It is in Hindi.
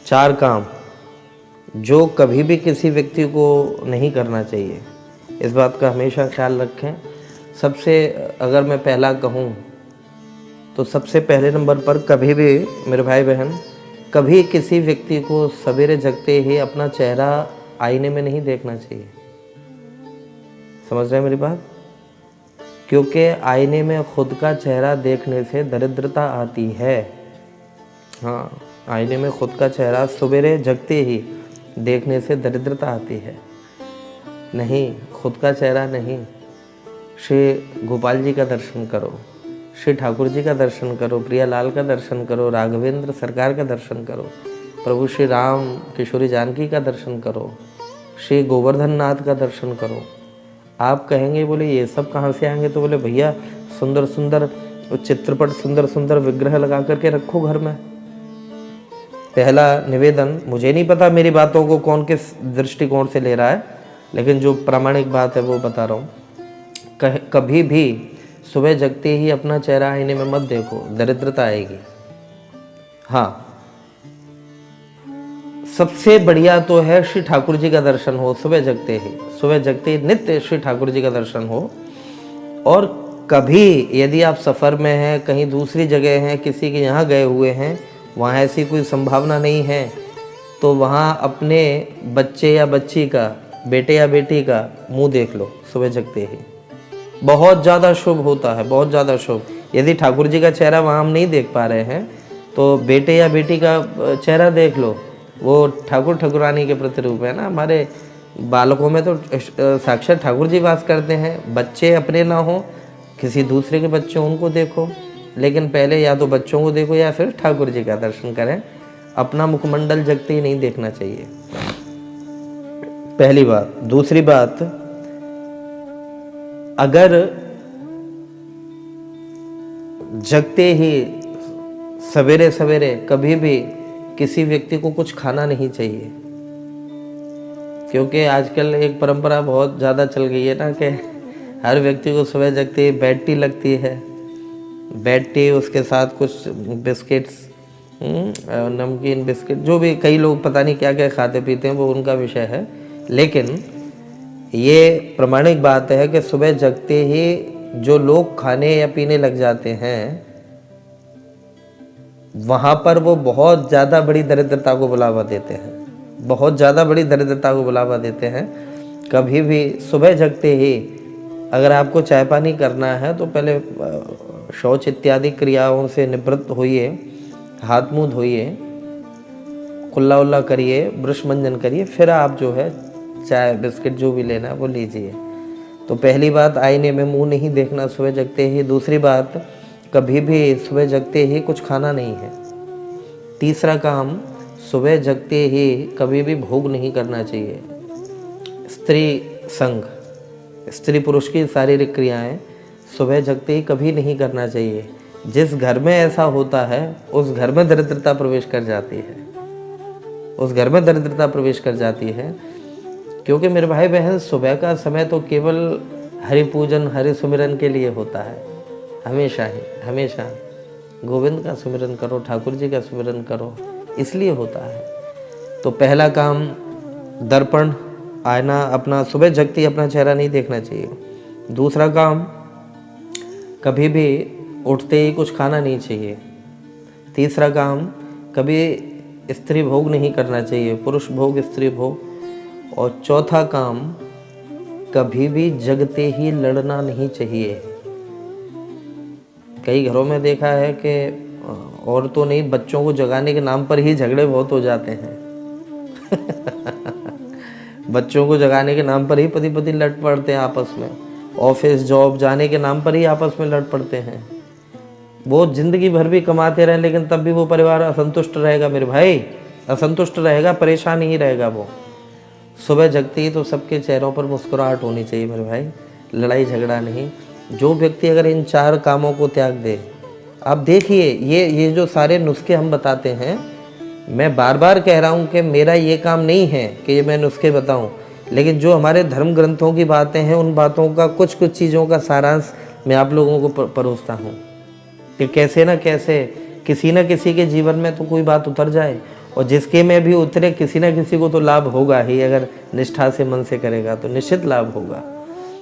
4 काम जो कभी भी किसी व्यक्ति को नहीं करना चाहिए, इस बात का हमेशा ख्याल रखें। सबसे अगर मैं पहला कहूँ तो सबसे पहले नंबर पर कभी भी मेरे भाई बहन, कभी किसी व्यक्ति को सवेरे जगते ही अपना चेहरा आईने में नहीं देखना चाहिए। समझ रहे हैं मेरी बात? क्योंकि आईने में खुद का चेहरा देखने से दरिद्रता आती है। हाँ, आईने में खुद का चेहरा सवेरे जगते ही देखने से दरिद्रता आती है। नहीं, खुद का चेहरा नहीं, श्री गोपाल जी का दर्शन करो, श्री ठाकुर जी का दर्शन करो, प्रियालाल का दर्शन करो, राघवेंद्र सरकार का दर्शन करो, प्रभु श्री राम किशोरी जानकी का दर्शन करो, श्री गोवर्धन नाथ का दर्शन करो। आप कहेंगे बोले ये सब कहाँ से आएंगे? तो बोले भैया सुंदर सुंदर चित्रपट, सुंदर सुंदर विग्रह लगा करके रखो घर में। पहला निवेदन, मुझे नहीं पता मेरी बातों को कौन किस दृष्टिकोण से ले रहा है, लेकिन जो प्रामाणिक बात है वो बता रहा हूँ। कभी भी सुबह जगते ही अपना चेहरा आईने में मत देखो, दरिद्रता आएगी। हाँ, सबसे बढ़िया तो है श्री ठाकुर जी का दर्शन हो सुबह जगते ही, सुबह जगते ही नित्य श्री ठाकुर जी का दर्शन हो। और कभी यदि आप सफ़र में हैं, कहीं दूसरी जगह हैं, किसी के यहाँ गए हुए हैं, वहाँ ऐसी कोई संभावना नहीं है, तो वहाँ अपने बच्चे या बच्ची का, बेटे या बेटी का मुंह देख लो सुबह जगते ही। बहुत ज़्यादा शुभ होता है, बहुत ज़्यादा शुभ। यदि ठाकुर जी का चेहरा वहाँ हम नहीं देख पा रहे हैं तो बेटे या बेटी का चेहरा देख लो, वो ठाकुर ठाकुरानी के प्रतिरूप है ना। हमारे बालकों में तो साक्षात ठाकुर जी वास करते हैं। बच्चे अपने ना हो, किसी दूसरे के बच्चे उनको देखो, लेकिन पहले या तो बच्चों को देखो या फिर ठाकुर जी का दर्शन करें। अपना मुखमंडल जगते ही नहीं देखना चाहिए, पहली बात। दूसरी बात, अगर जगते ही सवेरे सवेरे कभी भी किसी व्यक्ति को कुछ खाना नहीं चाहिए, क्योंकि आजकल एक परंपरा बहुत ज़्यादा चल गई है ना कि हर व्यक्ति को सुबह जगते ही बेड टी लगती है। बेड टी, उसके साथ कुछ बिस्किट्स, नमकीन बिस्किट, जो भी कई लोग पता नहीं क्या क्या खाते पीते हैं, वो उनका विषय है। लेकिन ये प्रमाणिक बात है कि सुबह जगते ही जो लोग खाने या पीने लग जाते हैं, वहाँ पर वो बहुत ज़्यादा बड़ी दरिद्रता को बुलावा देते हैं, बहुत ज़्यादा बड़ी दरिद्रता को बुलावा देते हैं। कभी भी सुबह जगते ही अगर आपको चाय पानी करना है तो पहले शौच इत्यादि क्रियाओं से निवृत्त होइए, हाथ मुँह धोइए, कुल्ला उल्ला करिए, ब्रश मंजन करिए, फिर आप जो है चाय बिस्किट जो भी लेना है वो लीजिए। तो पहली बात, आईने में मुंह नहीं देखना सुबह जगते ही। दूसरी बात, कभी भी सुबह जगते ही कुछ खाना नहीं है। तीसरा काम, सुबह जगते ही कभी भी भोग नहीं करना चाहिए। स्त्री संग, स्त्री पुरुष की शारीरिक क्रियाएं सुबह जगते ही कभी नहीं करना चाहिए। जिस घर में ऐसा होता है उस घर में दरिद्रता प्रवेश कर जाती है, उस घर में दरिद्रता प्रवेश कर जाती है। क्योंकि मेरे भाई बहन, सुबह का समय तो केवल हरि पूजन, हरि सुमिरन के लिए होता है। हमेशा ही, हमेशा गोविंद का सुमिरन करो, ठाकुर जी का सुमिरन करो, इसलिए होता है। तो पहला काम, दर्पण, आईना, अपना सुबह जगते ही अपना चेहरा नहीं देखना चाहिए। दूसरा काम, कभी भी उठते ही कुछ खाना नहीं चाहिए। तीसरा काम, कभी स्त्री भोग नहीं करना चाहिए, पुरुष भोग, स्त्री भोग। और चौथा काम, कभी भी जगते ही लड़ना नहीं चाहिए। कई घरों में देखा है कि औरतों नहीं, बच्चों को जगाने के नाम पर ही झगड़े बहुत हो जाते हैं। बच्चों को जगाने के नाम पर ही पति पत्नी लड़ पड़ते हैं आपस में। ऑफिस जॉब जाने के नाम पर ही आपस में लड़ पड़ते हैं। वो जिंदगी भर भी कमाते रहें, लेकिन तब भी वो परिवार असंतुष्ट रहेगा मेरे भाई, असंतुष्ट रहेगा, परेशान ही रहेगा वो। सुबह जगते ही तो सबके चेहरों पर मुस्कुराहट होनी चाहिए मेरे भाई, लड़ाई झगड़ा नहीं। जो व्यक्ति अगर इन 4 कामों को त्याग दे, आप देखिए, ये जो सारे नुस्खे हम बताते हैं, मैं बार बार कह रहा हूँ कि मेरा ये काम नहीं है कि ये मैं नुस्खे बताऊँ, लेकिन जो हमारे धर्म ग्रंथों की बातें हैं, उन बातों का कुछ चीज़ों का सारांश मैं आप लोगों को परोसता हूँ कि कैसे न कैसे किसी न किसी के जीवन में तो कोई बात उतर जाए। और जिसके में भी उतरे किसी ना किसी को तो लाभ होगा ही, अगर निष्ठा से मन से करेगा तो निश्चित लाभ होगा।